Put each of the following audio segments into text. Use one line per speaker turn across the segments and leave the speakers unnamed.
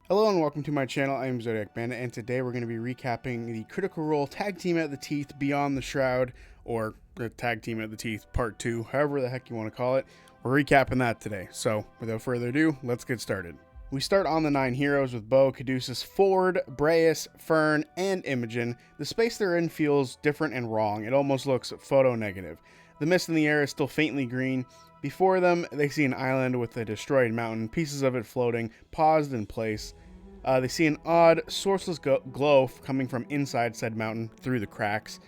Hello and welcome to my channel. I am Zodiac Bandit, and today we're going to be recapping the Critical Role Tag Team at the Teeth Beyond the Shroud, or the Tag Team at the Teeth Part 2, however the heck you want to call it. We're recapping that today, so without further ado, let's get started. We start on the 9 heroes with Bo, Caduceus, Ford, Breas, Fern, and Imogen. The space they're in feels different and wrong. It almost looks photo negative. The mist in the air is still faintly green. Before them, they see an island with a destroyed mountain, pieces of it floating, paused in place. They see an odd, sourceless glow coming from inside said mountain through the cracks.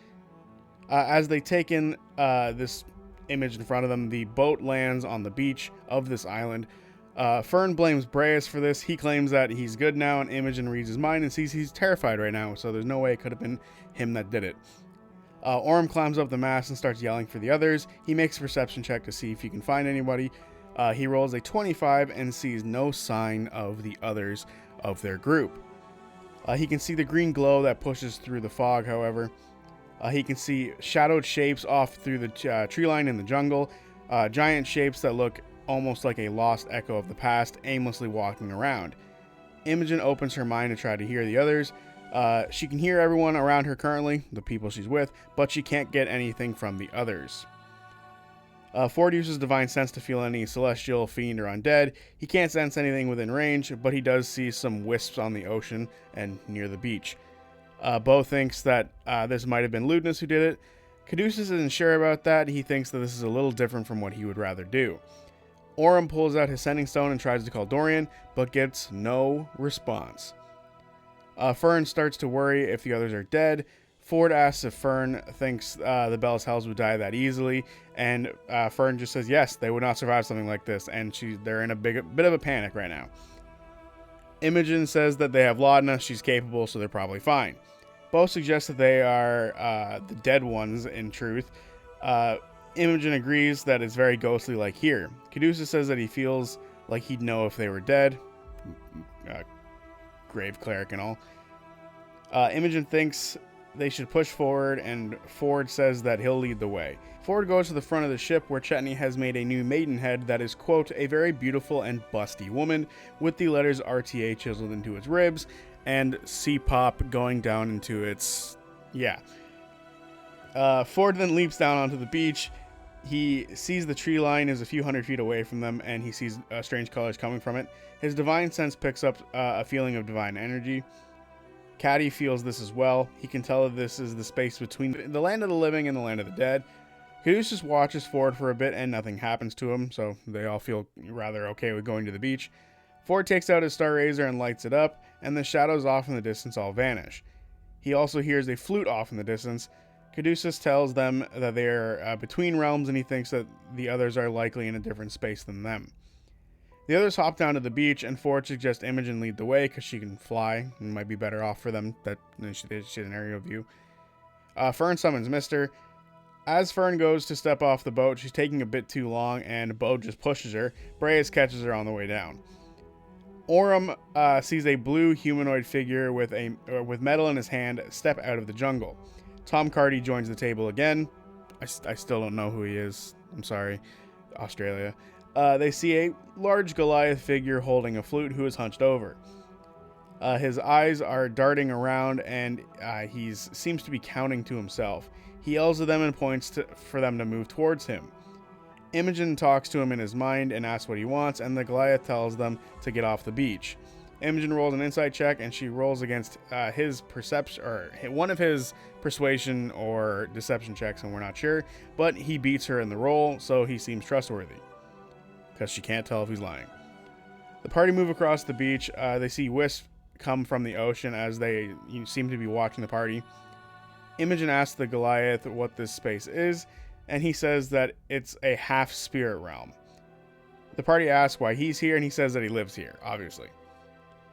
As they take in this image in front of them, the boat lands on the beach of this island. Fern blames Breas for this. He claims that he's good now, and Imogen reads his mind and sees he's terrified right now, so there's no way it could have been him that did it. Orem climbs up the mast and starts yelling for the others. He makes a perception check to see if he can find anybody. He rolls a 25 and sees no sign of the others of their group. He can see the green glow that pushes through the fog, however. He can see shadowed shapes off through the tree line in the jungle, giant shapes that look almost like a lost echo of the past, aimlessly walking around. Imogen opens her mind to try to hear the others. She can hear everyone around her currently, the people she's with, but she can't get anything from the others. Ford uses Divine Sense to feel any celestial, fiend, or undead. He can't sense anything within range, but he does see some wisps on the ocean and near the beach. Bo thinks that this might have been Ludinus who did it. Caduceus isn't sure about that. He thinks that this is a little different from what he would rather do. Orem pulls out his sending stone and tries to call Dorian, but gets no response. Fern starts to worry if the others are dead. Ford asks if Fern thinks the Bell's Hells would die that easily, and Fern just says yes, they would not survive something like this, and they're in a bit of a panic right now. Imogen says that they have Laudna, she's capable, so they're probably fine. Bo suggests that they are the dead ones in truth. Imogen agrees that it's very ghostly like here. Caduceus says that he feels like he'd know if they were dead. Grave cleric and all. Imogen thinks they should push forward, and Ford says that he'll lead the way. Ford goes to the front of the ship where Chetney has made a new maidenhead that is, quote, a very beautiful and busty woman, with the letters RTA chiseled into its ribs and C-pop going down into its... yeah. Ford then leaps down onto the beach. He sees the tree line is a few hundred feet away from them, and he sees strange colors coming from it. His divine sense picks up a feeling of divine energy. Caddy feels this as well. He can tell that this is the space between the land of the living and the land of the dead. Caduceus watches Ford for a bit and nothing happens to him, so they all feel rather okay with going to the beach. Ford takes out his Star Razor and lights it up, and the shadows off in the distance all vanish. He also hears a flute off in the distance. Caduceus tells them that they are between realms, and he thinks that the others are likely in a different space than them. The others hop down to the beach, and Ford suggests Imogen lead the way because she can fly and might be better off for them than she has an aerial view. Fern summons Mister. As Fern goes to step off the boat, she's taking a bit too long, and Bo just pushes her. Breas catches her on the way down. Orem sees a blue humanoid figure with metal in his hand step out of the jungle. Tom Cardy joins the table again. I still don't know who he is. I'm sorry, Australia. They see a large Goliath figure holding a flute who is hunched over. His eyes are darting around, and he seems to be counting to himself. He yells at them and points for them to move towards him. Imogen talks to him in his mind and asks what he wants, and the Goliath tells them to get off the beach. Imogen rolls an insight check, and she rolls against his perception, or one of his persuasion or deception checks, and we're not sure, but he beats her in the roll, so he seems trustworthy, because she can't tell if he's lying. The party move across the beach. They see wisps come from the ocean as they seem to be watching the party. Imogen asks the Goliath what this space is, and he says that it's a half-spirit realm. The party asks why he's here, and he says that he lives here, obviously.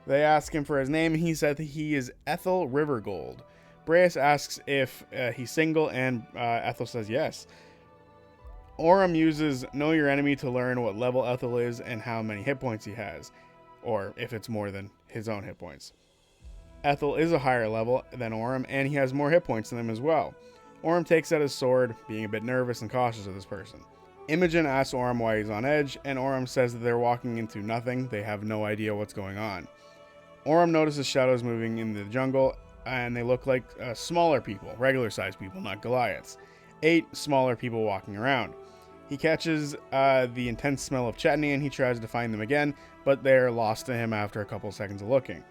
They ask him for his name, and he said that he is Ethel Rivergold. Breas asks if he's single, and Ethel says yes. Orem uses Know Your Enemy to learn what level Ethel is and how many hit points he has, or if it's more than his own hit points. Ethel is a higher level than Orem, and he has more hit points than him as well. Orem takes out his sword, being a bit nervous and cautious of this person. Imogen asks Orem why he's on edge, and Orem says that they're walking into nothing. They have no idea what's going on. Orym notices shadows moving in the jungle, and they look like smaller people, regular-sized people, not Goliaths. 8 smaller people walking around. He catches the intense smell of chutney, and he tries to find them again, but they're lost to him after a couple seconds of looking.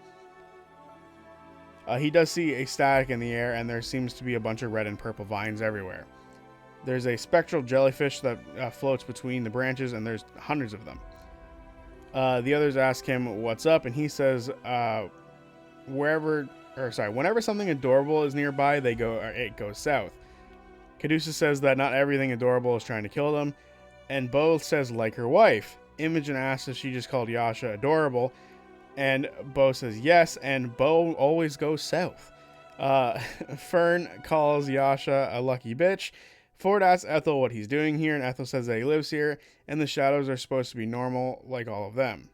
He does see a static in the air, and there seems to be a bunch of red and purple vines everywhere. There's a spectral jellyfish that floats between the branches, and there's hundreds of them. The others ask him what's up, and he says, whenever something adorable is nearby, it goes south. Caduceus says that not everything adorable is trying to kill them, and Bo says like her wife. Imogen asks if she just called Yasha adorable, and Bo says yes, and Bo always goes south. Fern calls Yasha a lucky bitch. Ford asks Ethel what he's doing here, and Ethel says that he lives here, and the shadows are supposed to be normal, like all of them.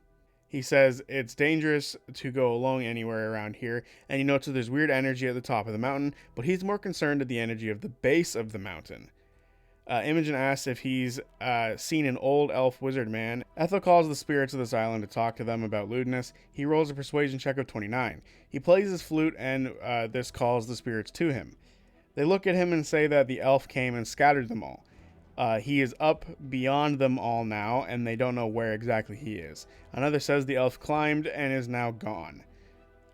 He says it's dangerous to go alone anywhere around here, and he notes that there's weird energy at the top of the mountain, but he's more concerned at the energy of the base of the mountain. Imogen asks if he's seen an old elf wizard man. Ethel calls the spirits of this island to talk to them about lewdness. He rolls a persuasion check of 29. He plays his flute, and this calls the spirits to him. They look at him and say that the elf came and scattered them all. He is up beyond them all now, and they don't know where exactly he is. Another says the elf climbed and is now gone.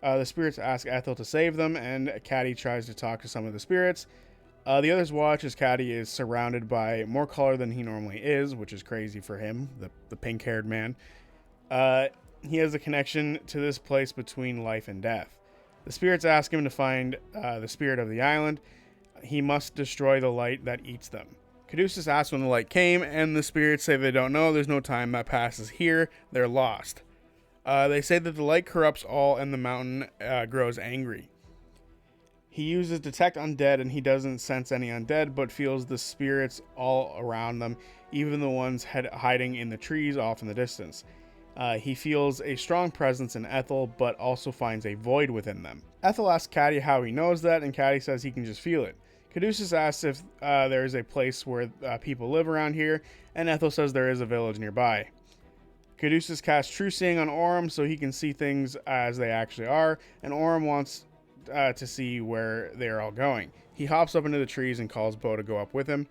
The spirits ask Ethel to save them, and Caddy tries to talk to some of the spirits. The others watch as Caddy is surrounded by more color than he normally is, which is crazy for him, the pink-haired man. He has a connection to this place between life and death. The spirits ask him to find the spirit of the island. He must destroy the light that eats them. Caduceus asks when the light came, and the spirits say they don't know. There's no time that passes here. They're lost. They say that the light corrupts all, and the mountain grows angry. He uses Detect Undead, and he doesn't sense any undead, but feels the spirits all around them, even the ones hiding in the trees off in the distance. He feels a strong presence in Ethel, but also finds a void within them. Ethel asks Caddy how he knows that, and Caddy says he can just feel it. Caduceus asks if there is a place where people live around here, and Ethel says there is a village nearby. Caduceus casts True Seeing on Orym so he can see things as they actually are, and Orym wants to see where they are all going. He hops up into the trees and calls Bo to go up with him.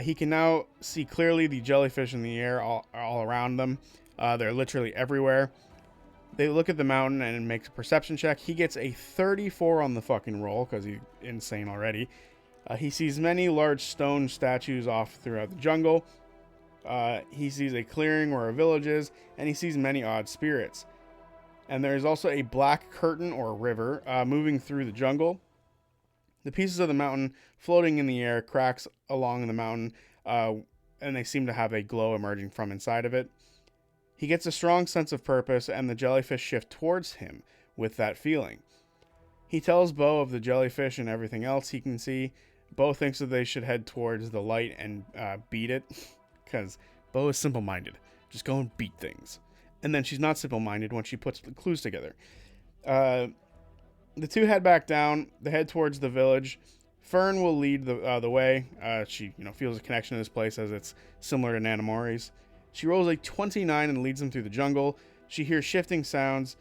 He can now see clearly the jellyfish in the air all around them. They're literally everywhere. They look at the mountain and makes a perception check. He gets a 34 on the fucking roll because he's insane already. He sees many large stone statues off throughout the jungle. He sees a clearing where a village is, and he sees many odd spirits. And there is also a black curtain or river moving through the jungle. The pieces of the mountain floating in the air, cracks along the mountain, and they seem to have a glow emerging from inside of it. He gets a strong sense of purpose, and the jellyfish shift towards him with that feeling. He tells Bo of the jellyfish and everything else he can see. Bo thinks that they should head towards the light and beat it, because Bo is simple-minded. Just go and beat things. And then she's not simple-minded when she puts the clues together. The two head back down. They head towards the village. Fern will lead the way. She feels a connection to this place as it's similar to Nanamori's. She rolls a 29 and leads them through the jungle. She hears shifting sounds.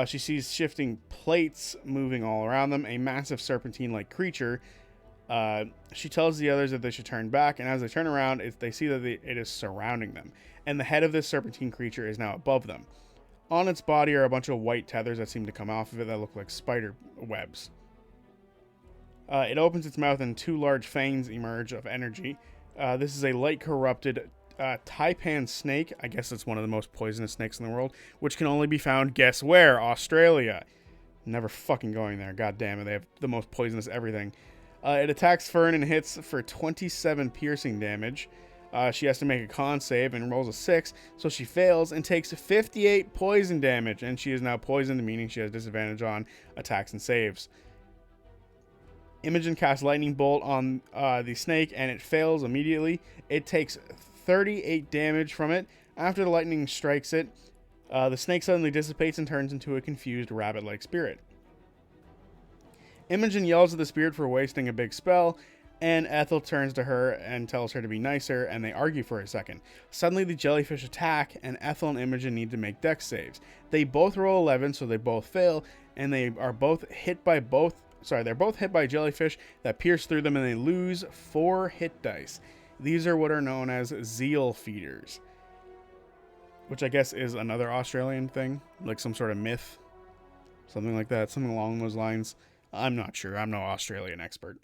She sees shifting plates moving all around them. A massive serpentine-like creature. She tells the others that they should turn back, and as they turn around, they see that it is surrounding them. And the head of this serpentine creature is now above them. On its body are a bunch of white tethers that seem to come off of it that look like spider webs. It opens its mouth and 2 large fangs emerge of energy. This is a light-corrupted taipan snake. I guess it's one of the most poisonous snakes in the world, which can only be found, guess where? Australia. Never fucking going there. God damn it. They have the most poisonous everything. It attacks Fern and hits for 27 piercing damage. She has to make a con save and rolls a 6, so she fails and takes 58 poison damage, and she is now poisoned, meaning she has disadvantage on attacks and saves. Imogen casts Lightning Bolt on the snake, and it fails immediately. It takes 38 damage from it. After the lightning strikes it, the snake suddenly dissipates and turns into a confused rabbit-like spirit. Imogen yells at the spirit for wasting a big spell, And Ethel turns to her and tells her to be nicer, and they argue for a second. Suddenly, the jellyfish attack, and Ethel and Imogen need to make dex saves. They both roll 11, so they both fail, and they are both hit by they're both hit by jellyfish that pierce through them, and they lose 4 hit dice. These are what are known as zeal feeders, which I guess is another Australian thing, like some sort of myth, something like that, something along those lines. I'm not sure. I'm no Australian expert.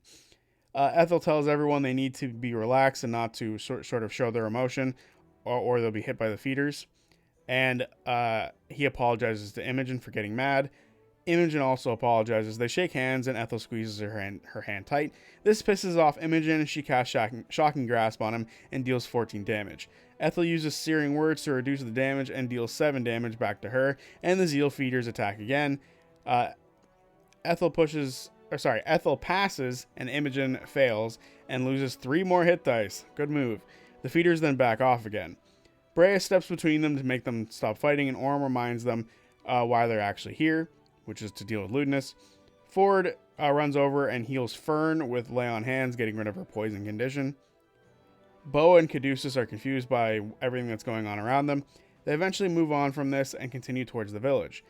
Ethel tells everyone they need to be relaxed and not to sort of show their emotion, or they'll be hit by the feeders. And he apologizes to Imogen for getting mad. Imogen also apologizes. They shake hands, and Ethel squeezes her hand tight. This pisses off Imogen, and she casts shocking grasp on him and deals 14 damage. Ethel uses searing words to reduce the damage and deals 7 damage back to her, and the zeal feeders attack again. Ethel passes, and Imogen fails and loses 3 more hit dice. Good move. The feeders then back off again. Brea steps between them to make them stop fighting, and Orm reminds them why they're actually here, which is to deal with lewdness. Ford runs over and heals Fern with lay on hands, getting rid of her poison condition. Bo and Caduceus are confused by everything that's going on around them. They eventually move on from this and continue towards the village.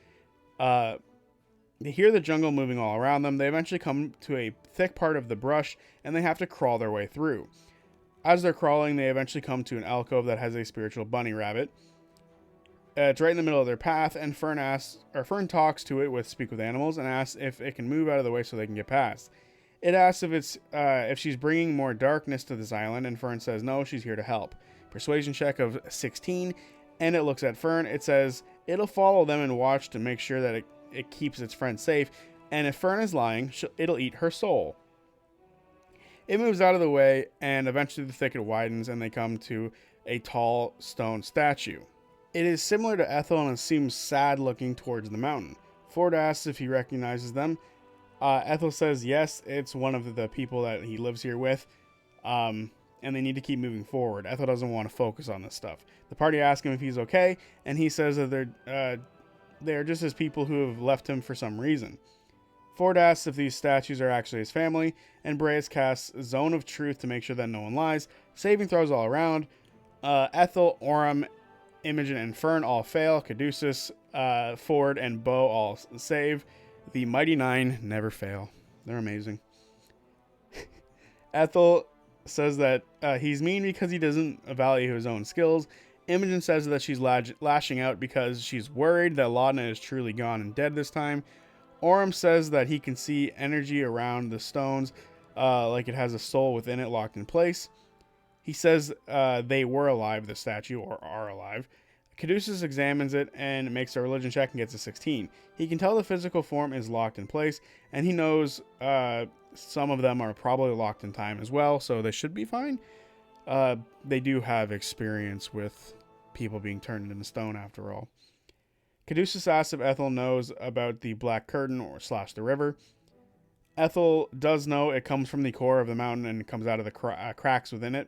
They hear the jungle moving all around them. They eventually come to a thick part of the brush, and they have to crawl their way through. As they're crawling, they eventually come to an alcove that has a spiritual bunny rabbit. It's right in the middle of their path, and Fern talks to it with Speak with Animals and asks if it can move out of the way so they can get past. It asks if she's bringing more darkness to this island, and Fern says no, she's here to help. Persuasion check of 16, and it looks at Fern. It says it'll follow them and watch to make sure that it keeps its friends safe, and if Fern is lying, it'll eat her soul. It moves out of the way, and eventually the thicket widens, and they come to a tall stone statue. It is similar to Ethel, and it seems sad looking towards the mountain. Ford asks if he recognizes them. Ethel says yes, it's one of the people that he lives here with, and they need to keep moving forward. Ethel doesn't want to focus on this stuff. The party asks him if he's okay, and he says that they're just his people who have left him for some reason. Ford asks if these statues are actually his family, and Brea casts Zone of Truth to make sure that no one lies. Saving throws all around. Ethel, Orem, Imogen, and Fern all fail. Caduceus, Ford, and Bo all save. The Mighty Nine never fail. They're amazing. Ethel says that he's mean because he doesn't value his own skills. Imogen says that she's lashing out because she's worried that Laudna is truly gone and dead this time. Orem says that he can see energy around the stones, like it has a soul within it locked in place. He says they were alive, the statue, or are alive. Caduceus examines it and makes a religion check and gets a 16. He can tell the physical form is locked in place, and he knows some of them are probably locked in time as well, so they should be fine. They do have experience with people being turned into stone after all. Caduceus asks if Ethel knows about the Black Curtain or / the river. Ethel does know it comes from the core of the mountain and comes out of the cracks within it.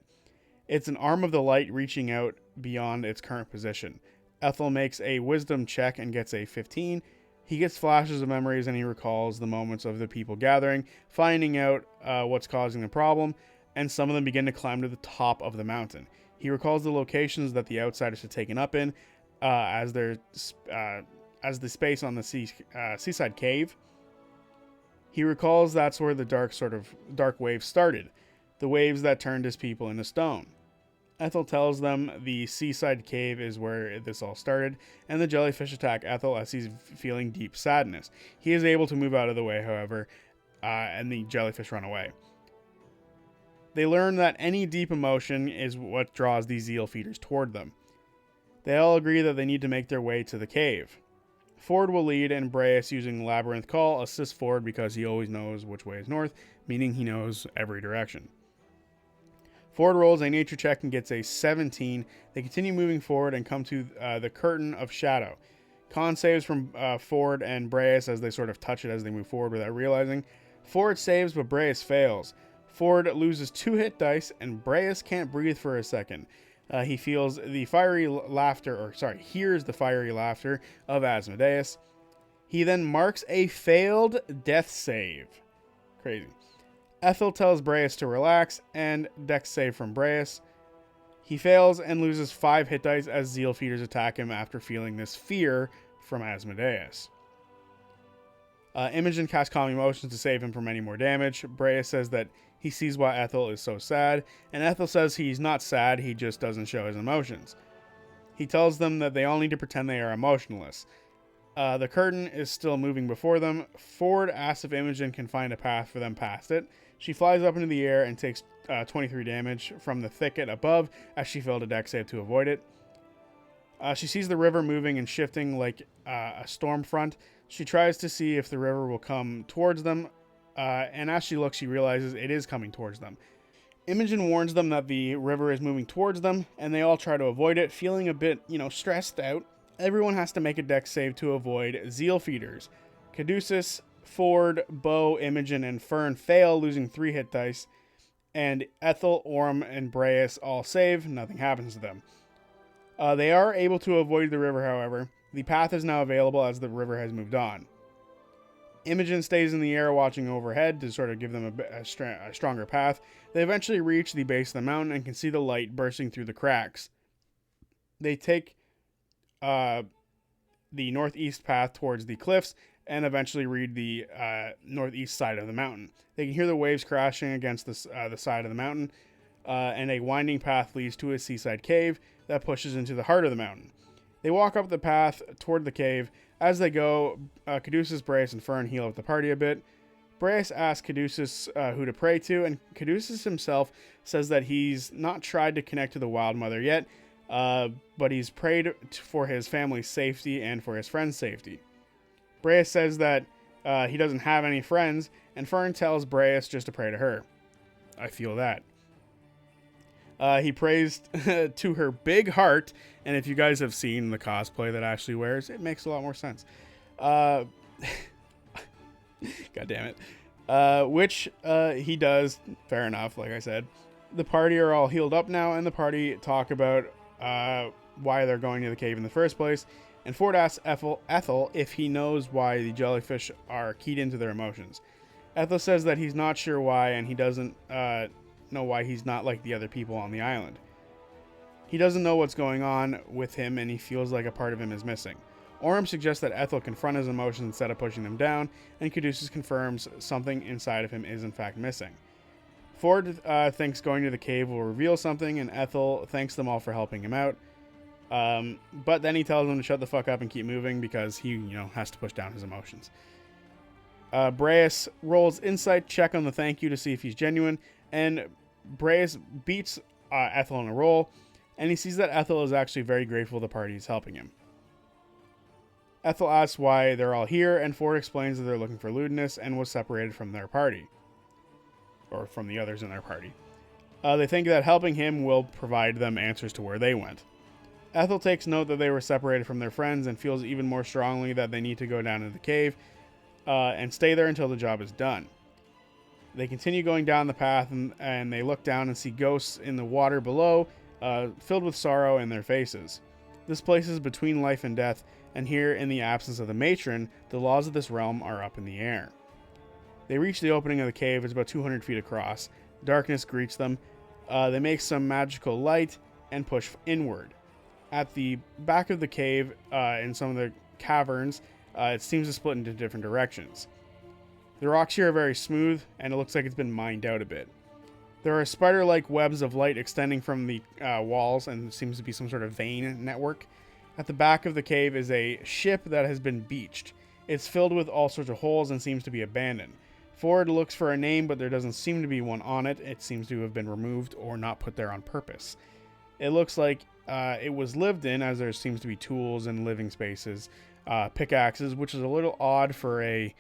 It's an arm of the light reaching out beyond its current position. Ethel makes a wisdom check and gets a 15. He gets flashes of memories and he recalls the moments of the people gathering, finding out what's causing the problem, and some of them begin to climb to the top of the mountain. He recalls the locations that the outsiders had taken up in, as the space on the seaside cave. He recalls that's where the dark waves started, the waves that turned his people into stone. Ethel tells them the seaside cave is where this all started, and the jellyfish attack Ethel as he's feeling deep sadness. He is able to move out of the way, however, and the jellyfish run away. They learn that any deep emotion is what draws these zeal feeders toward them. They all agree that they need to make their way to the cave. Ford will lead, and Brea, using Labyrinth Call, assists Ford because he always knows which way is north, meaning he knows every direction. Ford rolls a nature check and gets a 17. They continue moving forward and come to the Curtain of Shadow. Con saves from Ford and Brea as they sort of touch it as they move forward without realizing. Ford saves, but Brea fails. Ford loses 2 hit dice, and Brea can't breathe for a second. He hears the fiery laughter of Asmodeus. He then marks a failed death save. Crazy. Ethel tells Breas to relax and dex save from Breas. He fails and loses 5 hit dice as Zeal Feeders attack him after feeling this fear from Asmodeus. Imogen casts Calming Emotions to save him from any more damage. Breas says that he sees why Ethel is so sad, and Ethel says he's not sad, he just doesn't show his emotions. He tells them that they all need to pretend they are emotionless. The curtain is still moving before them. Ford asks if Imogen can find a path for them past it. She flies up into the air and takes 23 damage from the thicket above as she failed a dex save to avoid it. She sees the river moving and shifting like a storm front. She tries to see if the river will come towards them, and as she looks, she realizes it is coming towards them. Imogen warns them that the river is moving towards them, and they all try to avoid it, feeling a bit, stressed out. Everyone has to make a dex save to avoid Zeal Feeders. Caduceus, Ford, Bo, Imogen, and Fern fail, losing 3 hit dice, and Ethel, Orm, and Breas all save. Nothing happens to them. They are able to avoid the river, however. The path is now available as the river has moved on. Imogen stays in the air watching overhead to sort of give them a stronger path. They eventually reach the base of the mountain and can see the light bursting through the cracks. They take the northeast path towards the cliffs and eventually reach the northeast side of the mountain. They can hear the waves crashing against the side of the mountain, and a winding path leads to a seaside cave that pushes into the heart of the mountain. They walk up the path toward the cave. As they go, Caduceus, Breas, and Fern heal up the party a bit. Breas asks Caduceus who to pray to, and Caduceus himself says that he's not tried to connect to the Wild Mother yet, but he's prayed for his family's safety and for his friends' safety. Breas says that he doesn't have any friends, and Fern tells Breas just to pray to her. I feel that. He prays to her big heart, and if you guys have seen the cosplay that Ashley wears, it makes a lot more sense. God damn it. Which he does, fair enough, like I said. The party are all healed up now, and the party talk about why they're going to the cave in the first place. And Ford asks Ethel if he knows why the jellyfish are keyed into their emotions. Ethel says that he's not sure why, and he doesn't know why he's not like the other people on the island. He doesn't know what's going on with him, and he feels like a part of him is missing. Orm suggests that Ethel confront his emotions instead of pushing them down, and Caduceus confirms something inside of him is in fact missing. Ford thinks going to the cave will reveal something, and Ethel thanks them all for helping him out. But then he tells them to shut the fuck up and keep moving because he, has to push down his emotions. Breas rolls insight check on the thank you to see if he's genuine, and Breas beats Ethel in a roll, and he sees that Ethel is actually very grateful the party is helping him. Ethel asks why they're all here, and Ford explains that they're looking for Ludinus and was separated from their party. Or from the others in their party. They think that helping him will provide them answers to where they went. Ethel takes note that they were separated from their friends and feels even more strongly that they need to go down to the cave and stay there until the job is done. They continue going down the path and they look down and see ghosts in the water below, filled with sorrow in their faces. This place is between life and death, and here, in the absence of the matron, the laws of this realm are up in the air. They reach the opening of the cave. It's about 200 feet across. Darkness greets them. They make some magical light and push inward. At the back of the cave, in some of the caverns, it seems to split into different directions. The rocks here are very smooth, and it looks like it's been mined out a bit. There are spider-like webs of light extending from the walls, and there seems to be some sort of vein network. At the back of the cave is a ship that has been beached. It's filled with all sorts of holes and seems to be abandoned. Ford looks for a name, but there doesn't seem to be one on it. It seems to have been removed or not put there on purpose. It looks like it was lived in, as there seems to be tools and living spaces, pickaxes, which is a little odd for a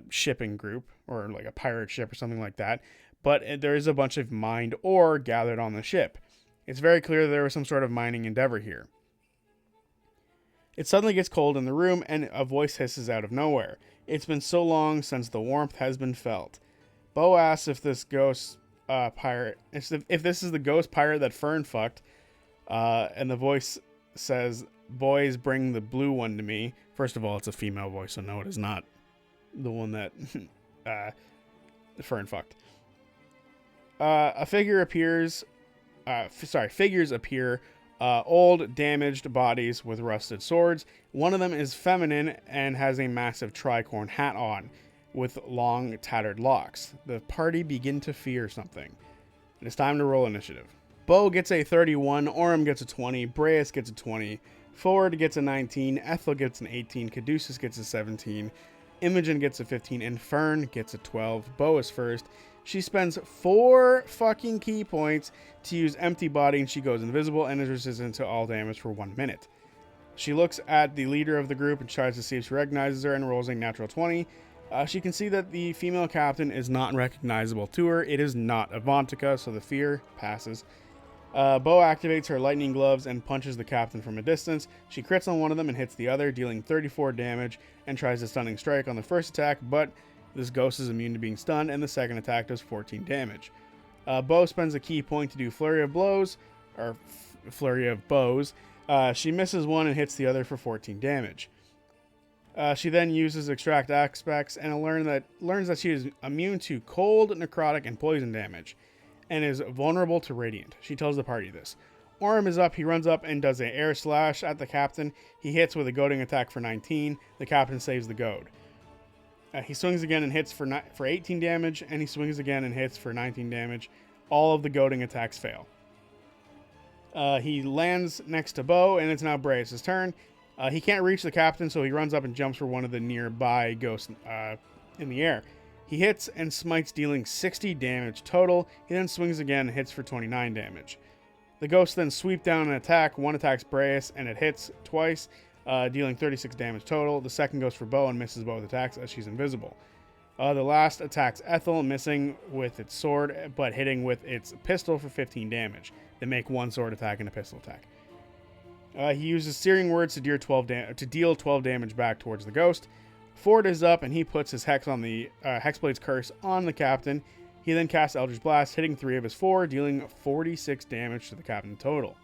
shipping group or like a pirate ship or something like that. But there is a bunch of mined ore gathered on the ship. It's very clear that there was some sort of mining endeavor here. It suddenly gets cold in the room, and a voice hisses out of nowhere. It's been so long since the warmth has been felt. Bo asks if this ghost pirate, if this is the ghost pirate that Fern fucked, and the voice says, "Boys, bring the blue one to me." First of all, it's a female voice, so no, it is not the one that Fern fucked. A figure appears. Figures appear. Old, damaged bodies with rusted swords. One of them is feminine and has a massive tricorn hat on, with long, tattered locks. The party begin to fear something. It is time to roll initiative. Bo gets a 31, Orem gets a 20, Breas gets a 20, Ford gets a 19, Ethel gets an 18, Caduceus gets a 17, Imogen gets a 15, and Fern gets a 12. Bo is first. She spends 4 fucking key points to use Empty Body, and she goes invisible and is resistant to all damage for 1 minute. She looks at the leader of the group and tries to see if she recognizes her and rolls a natural 20. She can see that the female captain is not recognizable to her. It is not Avantika, so the fear passes. Bo activates her lightning gloves and punches the captain from a distance. She crits on one of them and hits the other, dealing 34 damage, and tries a stunning strike on the first attack, but this ghost is immune to being stunned, and the second attack does 14 damage. Bo spends a key point to do Flurry of Blows, or Flurry of Bows. She misses one and hits the other for 14 damage. She then uses Extract Aspects and learns that she is immune to cold, necrotic, and poison damage, and is vulnerable to radiant. She tells the party this. Orem is up. He runs up and does an air slash at the captain. He hits with a goading attack for 19. The captain saves the goad. He swings again and hits for 18 damage, and he swings again and hits for 19 damage. All of the goading attacks fail. He lands next to Bo, and it's now Breas' turn. He can't reach the captain, so he runs up and jumps for one of the nearby ghosts in the air. He hits and smites, dealing 60 damage total. He then swings again and hits for 29 damage. The ghosts then sweep down an attack. One attacks Breas, and it hits twice, dealing 36 damage total. The second goes for Bo and misses both attacks as she's invisible. The last attacks Ethel, missing with its sword, but hitting with its pistol for 15 damage. They make one sword attack and a pistol attack. He uses Searing Words to deal 12 damage back towards the ghost. Ford is up, and he puts his Hex on the Hexblade's Curse on the captain. He then casts Eldritch Blast, hitting 3 of his 4, dealing 46 damage to the captain total.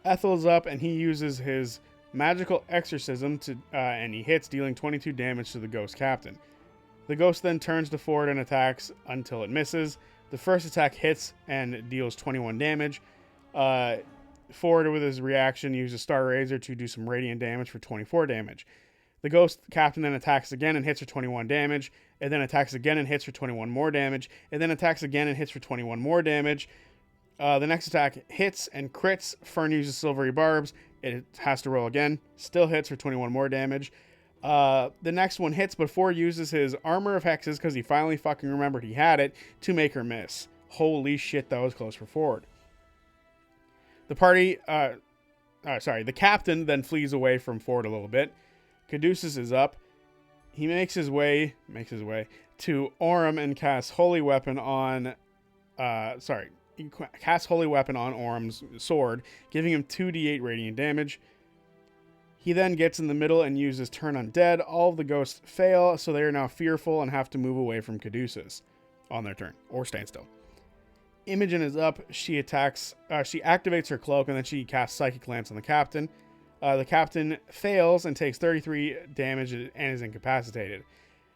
Ethel is up, and he uses his Magical Exorcism and he hits, dealing 22 damage to the ghost captain. The ghost then turns to Ford and attacks until it misses. The first attack hits and deals 21 damage. Ford, with his reaction, uses Star Razor to do some radiant damage for 24 damage. The ghost captain then attacks again and hits for 21 damage, and then attacks again and hits for 21 more damage, and then attacks again and hits for 21 more damage. The next attack hits and crits. Fern uses Silvery Barbs. It has to roll again. Still hits for 21 more damage. The next one hits, but Ford uses his Armor of Hexes, because he finally fucking remembered he had it, to make her miss. Holy shit, that was close for Ford. The captain then flees away from Ford a little bit. Caduceus is up. He makes his way to Orem and casts Holy Weapon on Orem's sword, giving him 2d8 radiant damage. He then gets in the middle and uses Turn Undead. All of the ghosts fail, so they are now fearful and have to move away from Caduceus on their turn, or stand still. Imogen is up. She activates her cloak, and then she casts Psychic Lance on the captain. The captain fails and takes 33 damage and is incapacitated.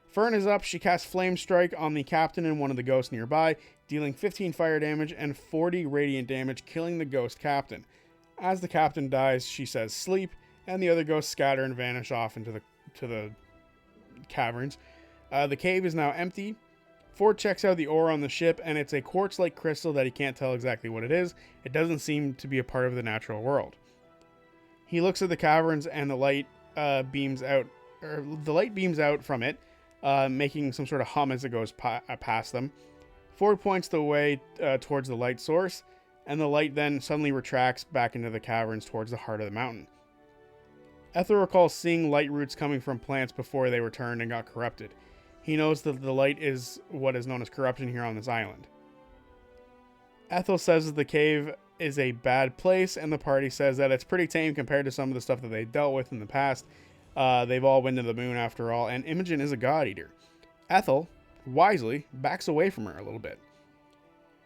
Fern is up. She casts Flame Strike on the captain and one of the ghosts nearby, dealing 15 fire damage and 40 radiant damage, killing the ghost captain. As the captain dies, she says sleep, and the other ghosts scatter and vanish off into the caverns. The cave is now empty. Ford checks out the ore on the ship, and it's a quartz-like crystal that he can't tell exactly what it is. It doesn't seem to be a part of the natural world. He looks at the caverns, and the light beams out from it, making some sort of hum as it goes past them. Ford points the way towards the light source, and the light then suddenly retracts back into the caverns towards the heart of the mountain. Ethel recalls seeing light roots coming from plants before they returned and got corrupted. He knows that the light is what is known as corruption here on this island. Ethel says that the cave is a bad place, and the party says that it's pretty tame compared to some of the stuff that they dealt with in the past. They've all been to the moon after all, and Imogen is a god eater. Ethel, wisely, backs away from her a little bit.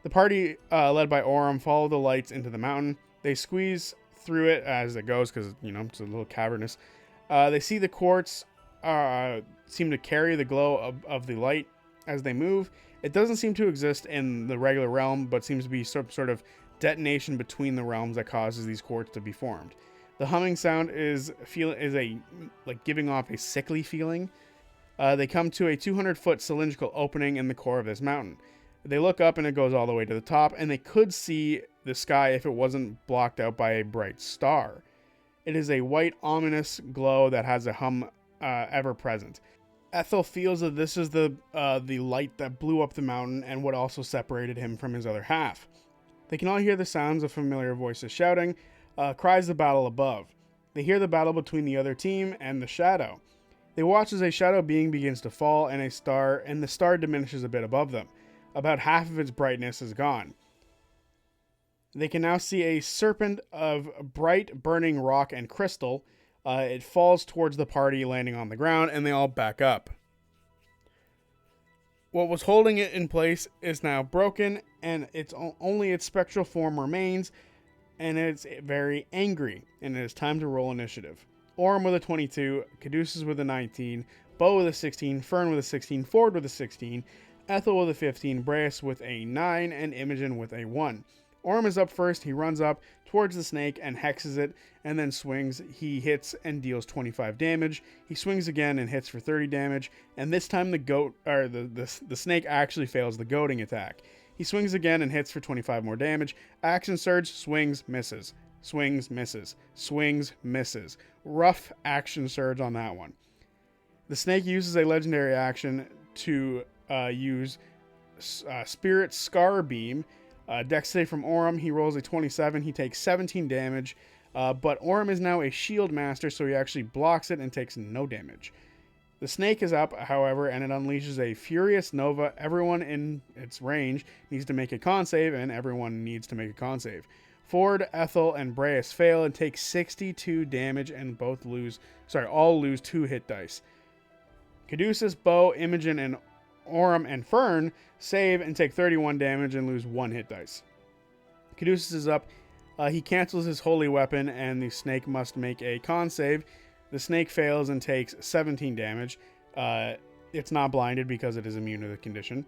The party, led by Orem, follow the lights into the mountain. They squeeze through it as it goes, because, it's a little cavernous. They see the quartz seem to carry the glow of the light as they move, It doesn't seem to exist in the regular realm, but seems to be some sort of detonation between the realms that causes these quartz to be formed. The humming sound is giving off a sickly feeling. They come to a 200-foot cylindrical opening in the core of this mountain. They look up and it goes all the way to the top, and they could see the sky if it wasn't blocked out by a bright star. It is a white, ominous glow that has a hum ever present. Ethel feels that this is the light that blew up the mountain and what also separated him from his other half. They can all hear the sounds of familiar voices shouting, cries of battle above. They hear the battle between the other team and the shadow. They watch as a shadow being begins to fall and the star diminishes a bit above them. About half of its brightness is gone. They can now see a serpent of bright burning rock and crystal. It falls towards the party, landing on the ground, and they all back up. What was holding it in place is now broken, and only its spectral form remains, and it's very angry, and it is time to roll initiative. Orm with a 22, Caduceus with a 19, Bo with a 16, Fern with a 16, Ford with a 16, Ethel with a 15, Breas with a 9, and Imogen with a 1. Orm is up first. He runs up towards the snake and hexes it, and then swings. He hits and deals 25 damage. He swings again and hits for 30 damage, and this time the snake actually fails the goading attack. He swings again and hits for 25 more damage. Action surge, swings, misses. Swings, misses. Swings, misses. Rough action surge on that one. The snake uses a legendary action to use Spirit Scar Beam. Dex save from Orm. He rolls a 27. He takes 17 damage. But Orm is now a shield master, so he actually blocks it and takes no damage. The snake is up, however, and it unleashes a Furious Nova. Everyone in its range needs to make a con save, and everyone needs to make a con save. Ford, Ethel, and Breas fail and take 62 damage, and all lose 2 hit dice. Caduceus, Bo, Imogen, and Orm and Fern save and take 31 damage and lose 1 hit dice. Caduceus is up. He cancels his holy weapon, and the snake must make a con save. The snake fails and takes 17 damage. It's not blinded because it is immune to the condition.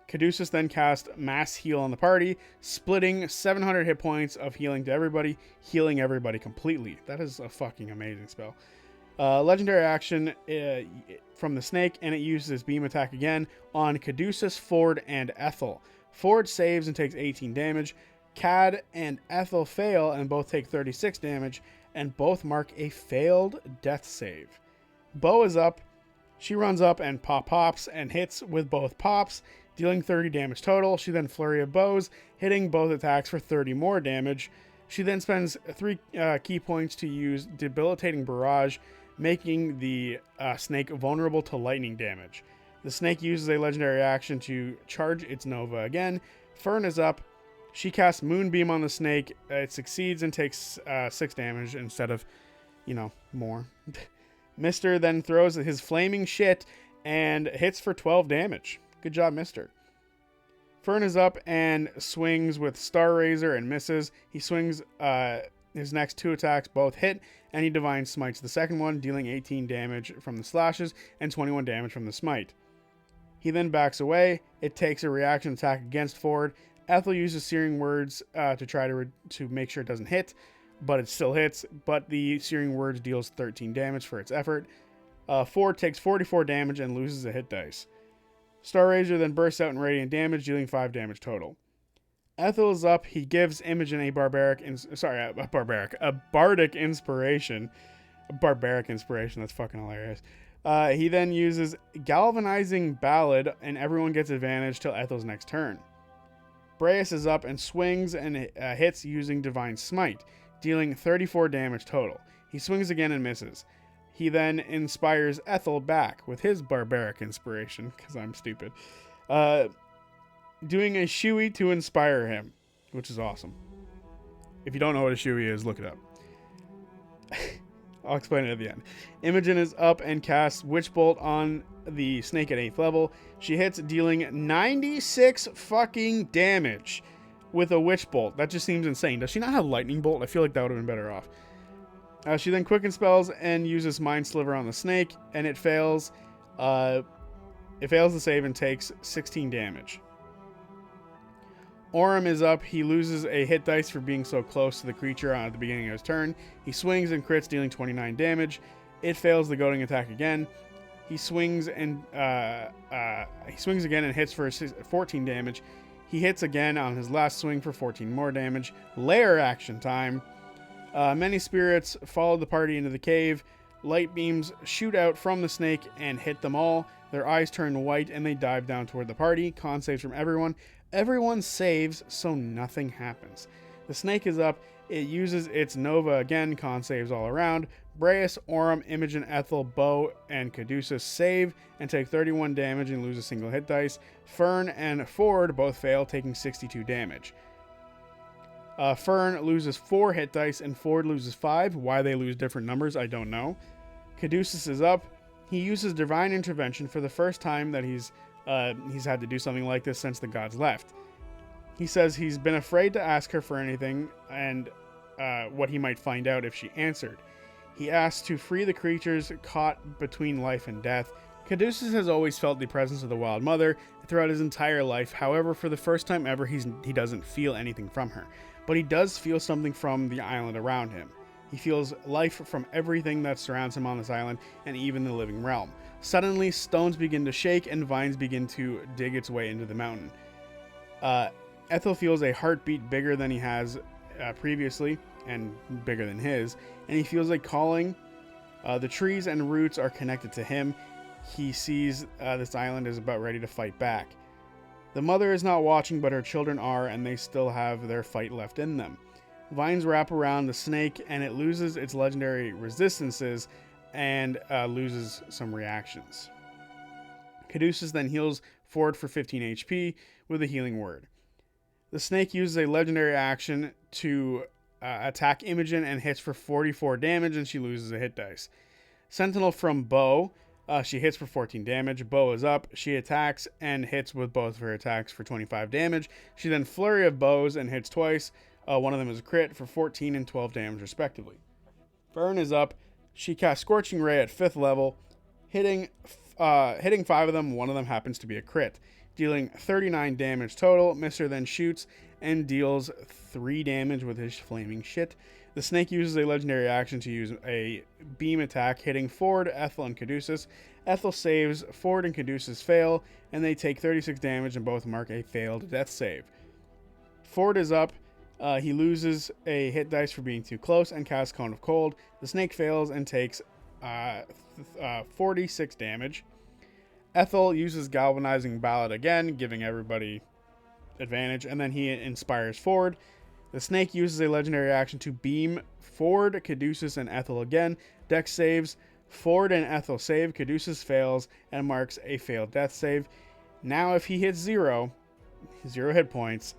Caduceus then casts Mass Heal on the party, splitting 700 hit points of healing to everybody, healing everybody completely. That is a fucking amazing spell. Legendary action from the snake, and it uses beam attack again on Caduceus, Ford, and Ethel. Ford saves and takes 18 damage. Cad and Ethel fail and both take 36 damage, and both mark a failed death save. Bo is up. She runs up and pops and hits with both pops, dealing 30 damage total. She then flurry of bows, hitting both attacks for 30 more damage. She then spends 3 key points to use Debilitating Barrage, making the snake vulnerable to lightning damage. The snake uses a legendary action to charge its Nova again. Fern is up. She casts Moonbeam on the snake. It succeeds and takes 6 damage instead of, more. Mister then throws his flaming shit and hits for 12 damage. Good job, Mister. Fern is up and swings with Star Razor and misses. He swings his next 2 attacks, both hit, and he Divine Smites the second one, dealing 18 damage from the slashes and 21 damage from the smite. He then backs away. It takes a reaction attack against Ford. Ethel uses Searing Words to try to make sure it doesn't hit, but it still hits. But the Searing Words deals 13 damage for its effort. Ford takes 44 damage and loses a hit dice. Star Razor then bursts out in radiant damage, dealing 5 damage total. Ethel is up. He gives Imogen a bardic inspiration. A barbaric inspiration. That's fucking hilarious. He then uses Galvanizing Ballad, and everyone gets advantage till Ethel's next turn. Breas is up and swings and hits using Divine Smite, dealing 34 damage total. He swings again and misses. He then inspires Ethel back with his barbaric inspiration, because I'm stupid, doing a Shui to inspire him, which is awesome. If you don't know what a Shui is, look it up. I'll explain it at the end. Imogen is up and casts Witch Bolt on the snake at 8th level. She hits, dealing 96 fucking damage with a Witch Bolt. That just seems insane. Does she not have Lightning Bolt? I feel like that would have been better off. She then quicken spells and uses Mind Sliver on the snake, and it fails. It fails the save and takes 16 damage. Orym is up. He loses a hit dice for being so close to the creature at the beginning of his turn. He swings and crits, dealing 29 damage. It fails the goading attack again. He swings and again and hits for 14 damage. He hits again on his last swing for 14 more damage. Lair action time. Many spirits follow the party into the cave. Light beams shoot out from the snake and hit them all. Their eyes turn white and they dive down toward the party. Con saves from everyone. Everyone saves, so nothing happens. The snake is up. It uses its Nova again. Con saves all around. Breas, Orym, Imogen, Ethel, Bo, and Caduceus save and take 31 damage and lose a single hit dice. Fern and Ford both fail, taking 62 damage. Fern loses 4 hit dice and Ford loses 5. Why they lose different numbers, I don't know. Caduceus is up. He uses Divine Intervention for the first time that he's had to do something like this since the gods left. He says he's been afraid to ask her for anything and what he might find out if she answered. He asks to free the creatures caught between life and death. Caduceus has always felt the presence of the Wild Mother throughout his entire life. However, for the first time ever, he doesn't feel anything from her. But he does feel something from the island around him. He feels life from everything that surrounds him on this island and even the living realm. Suddenly, stones begin to shake and vines begin to dig its way into the mountain. Ethel feels a heartbeat bigger than he has previously and bigger than his, and he feels a calling. The trees and roots are connected to him. He sees this island is about ready to fight back. The mother is not watching, but her children are, and they still have their fight left in them. Vines wrap around the snake, and it loses its legendary resistances and loses some reactions. Caduceus then heals Ford for 15 HP with a healing word. The snake uses a legendary action to attack Imogen and hits for 44 damage, and she loses a hit dice. Sentinel from Bo. She hits for 14 damage. Bo is up. She attacks and hits with both of her attacks for 25 damage. She then Flurry of Bows and hits twice. One of them is a crit for 14 and 12 damage respectively. Fern is up. She casts Scorching Ray at 5th level, hitting 5 of them. One of them happens to be a crit, dealing 39 damage total. Mister then shoots and deals 3 damage with his flaming shit. The snake uses a legendary action to use a beam attack, hitting Ford, Ethel, and Caduceus. Ethel saves, Ford and Caduceus fail, and they take 36 damage and both mark a failed death save. Ford is up. He loses a hit dice for being too close and casts Cone of Cold. The snake fails and takes 46 damage. Ethel uses Galvanizing Ballad again, giving everybody advantage, and then he inspires Ford. The snake uses a legendary action to beam Ford, Caduceus, and Ethel again. Dex saves. Ford and Ethel save. Caduceus fails and marks a failed death save. Now if he hits 0 hit points,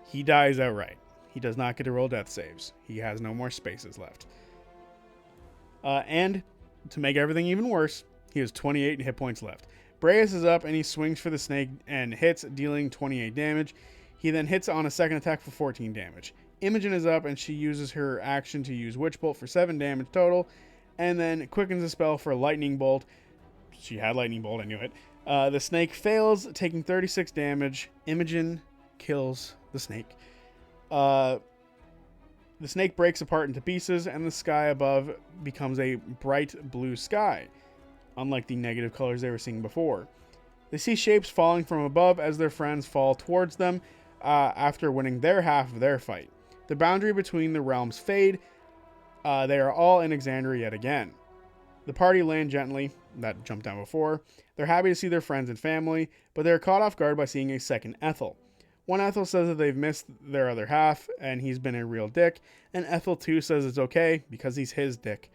he dies outright. He does not get to roll death saves. He has no more spaces left. And to make everything even worse, he has 28 hit points left. Breas is up and he swings for the snake and hits, dealing 28 damage. He then hits on a second attack for 14 damage. Imogen is up and she uses her action to use Witch Bolt for 7 damage total, and then quickens the spell for Lightning Bolt. She had Lightning Bolt, I knew it. The snake fails, taking 36 damage. Imogen kills the snake. The snake breaks apart into pieces, and the sky above becomes a bright blue sky, unlike the negative colors they were seeing before. They see shapes falling from above as their friends fall towards them after winning their half of their fight. The boundary between the realms fade. They are all in Exandria yet again. The party land gently. That jumped down before. They're happy to see their friends and family, but they're caught off guard by seeing a second Ethel. One Ethel says that they've missed their other half, and he's been a real dick, and Ethel 2 says it's okay, because he's his dick.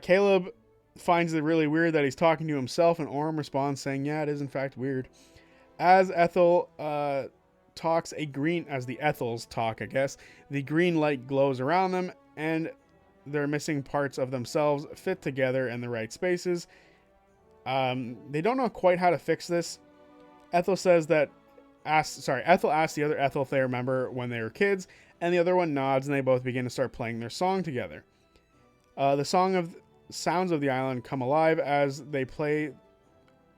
Caleb finds it really weird that he's talking to himself, and Orym responds saying, yeah, it is in fact weird. As Ethel talks, as the Ethels talk, I guess, the green light glows around them, and their missing parts of themselves fit together in the right spaces. They don't know quite how to fix this. Ethel asks the other Ethel if they remember when they were kids, and the other one nods, and they both begin to start playing their song together. The sounds of the island come alive as they play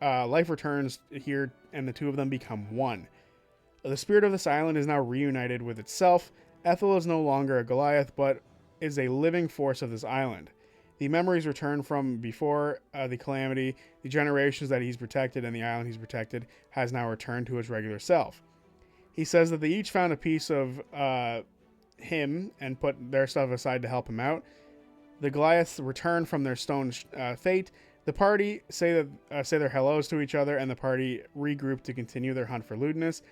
life returns here, and the two of them become one. The spirit of this island is now reunited with itself. Ethel is no longer a Goliath, but is a living force of this island. The memories return from before the calamity. The generations that he's protected and the island he's protected has now returned to its regular self. He says that they each found a piece of him and put their stuff aside to help him out. The Goliaths return from their stone fate. The party say their hellos to each other, and the party regroup to continue their hunt for Ludinus.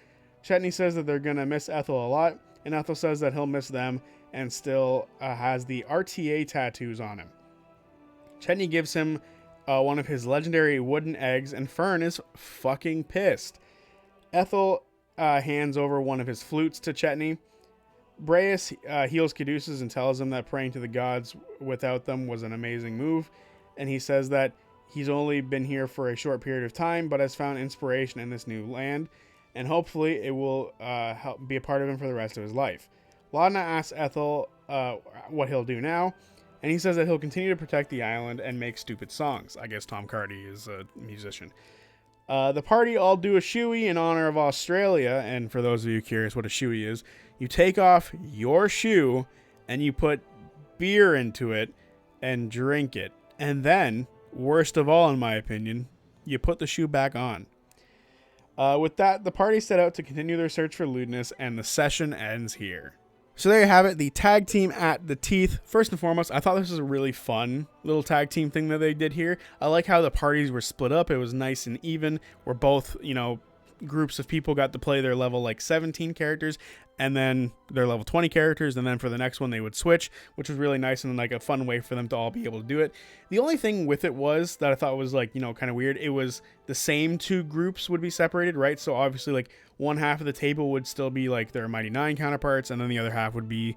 Chetney says that they're going to miss Ethel a lot, and Ethel says that he'll miss them and still has the RTA tattoos on him. Chetney gives him one of his legendary wooden eggs, and Fern is fucking pissed. Ethel hands over one of his flutes to Chetney. Breus heals Caduceus and tells him that praying to the gods without them was an amazing move, and he says that he's only been here for a short period of time, but has found inspiration in this new land, and hopefully it will help be a part of him for the rest of his life. Laudna asks Ethel what he'll do now, and he says that he'll continue to protect the island and make stupid songs. I guess Tom Cardy is a musician. The party all do a shoey in honor of Australia, and for those of you curious what a shoey is, you take off your shoe and you put beer into it and drink it. And then, worst of all in my opinion, you put the shoe back on. With that, the party set out to continue their search for Ludinus, and the session ends here. So there you have it, the tag team at the teeth. First and foremost, I thought this was a really fun little tag team thing that they did here. I like how the parties were split up. It was nice and even, where both, groups of people got to play their level like 17 characters and then their level 20 characters, and then for the next one they would switch, which was really nice and like a fun way for them to all be able to do it. The only thing with it was that I thought was like, kind of weird. It was the same two groups would be separated, right? So obviously like one half of the table would still be like their Mighty Nine counterparts, and then the other half would be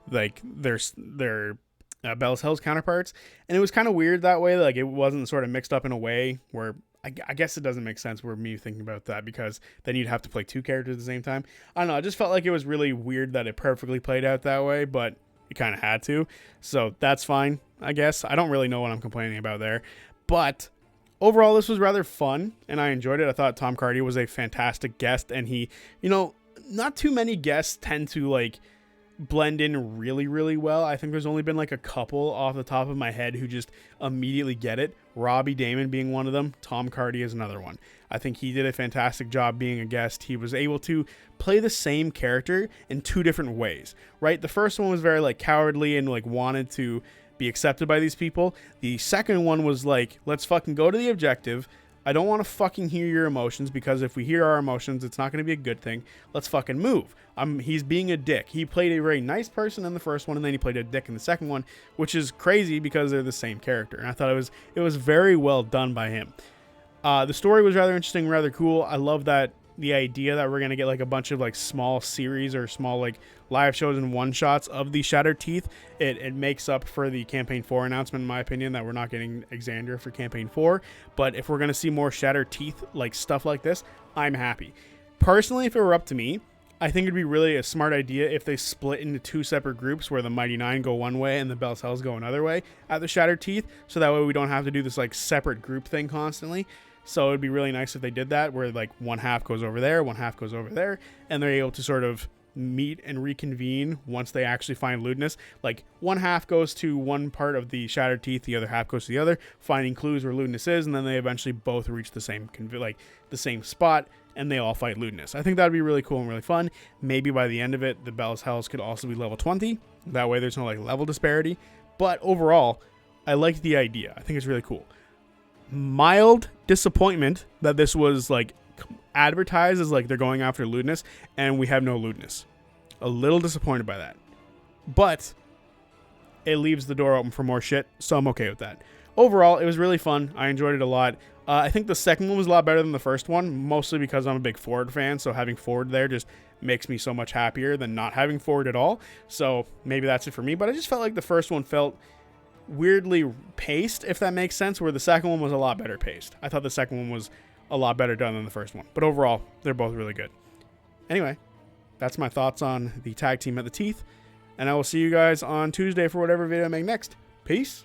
like their Bell's Hells counterparts. And it was kind of weird that way. Like it wasn't sort of mixed up in a way where I guess it doesn't make sense for me thinking about that, because then you'd have to play two characters at the same time. I don't know. I just felt like it was really weird that it perfectly played out that way, but it kind of had to. So that's fine, I guess. I don't really know what I'm complaining about there. But overall, this was rather fun, and I enjoyed it. I thought Tom Cardy was a fantastic guest, and he, not too many guests tend to like blend in really, really well. I think there's only been like a couple off the top of my head who just immediately get it. Robbie Damon being one of them. Tom Cardy is another one. I think he did a fantastic job being a guest. He was able to play the same character in two different ways, right? The first one was very like cowardly and like wanted to be accepted by these people. The second one was like, let's fucking go to the objective. I don't want to fucking hear your emotions, because if we hear our emotions, it's not going to be a good thing. Let's fucking move. He's being a dick. He played a very nice person in the first one, and then he played a dick in the second one, which is crazy because they're the same character. And I thought it was very well done by him. The story was rather interesting, rather cool. I love that the idea that we're going to get like a bunch of like small series or small like live shows and one shots of the Shattered Teeth. It makes up for the campaign 4 announcement, in my opinion, that we're not getting Exandria for campaign 4. But if we're going to see more Shattered Teeth like stuff like this, I'm happy. Personally, if it were up to me, I think it'd be really a smart idea if they split into two separate groups, where the Mighty Nine go one way and the Bell's Hells go another way at the Shattered Teeth, so that way we don't have to do this like separate group thing constantly. So it'd be really nice if they did that, where like one half goes over there, one half goes over there, and they're able to sort of meet and reconvene once they actually find Ludinus. Like one half goes to one part of the Shattered Teeth, the other half goes to the other, finding clues where Ludinus is, and then they eventually both reach the same spot, and they all fight Ludinus. I think that'd be really cool and really fun. Maybe by the end of it, the Bell's Hells could also be level 20. That way there's no like level disparity. But overall, I liked the idea. I think it's really cool. Mild disappointment that this was like advertised as like they're going after Ludinus, and we have no Ludinus. A little disappointed by that, but it leaves the door open for more shit, so I'm okay with that. Overall, it was really fun. I enjoyed it a lot. I think the second one was a lot better than the first one, mostly because I'm a big Ford fan, so having Ford there just makes me so much happier than not having Ford at all. So maybe that's it for me, but I just felt like the first one felt weirdly paced, if that makes sense, where the second one was a lot better paced. I thought the second one was a lot better done than the first one, but overall, they're both really good. Anyway, that's my thoughts on the tag team at the teeth, and I will see you guys on Tuesday for whatever video I make next. Peace.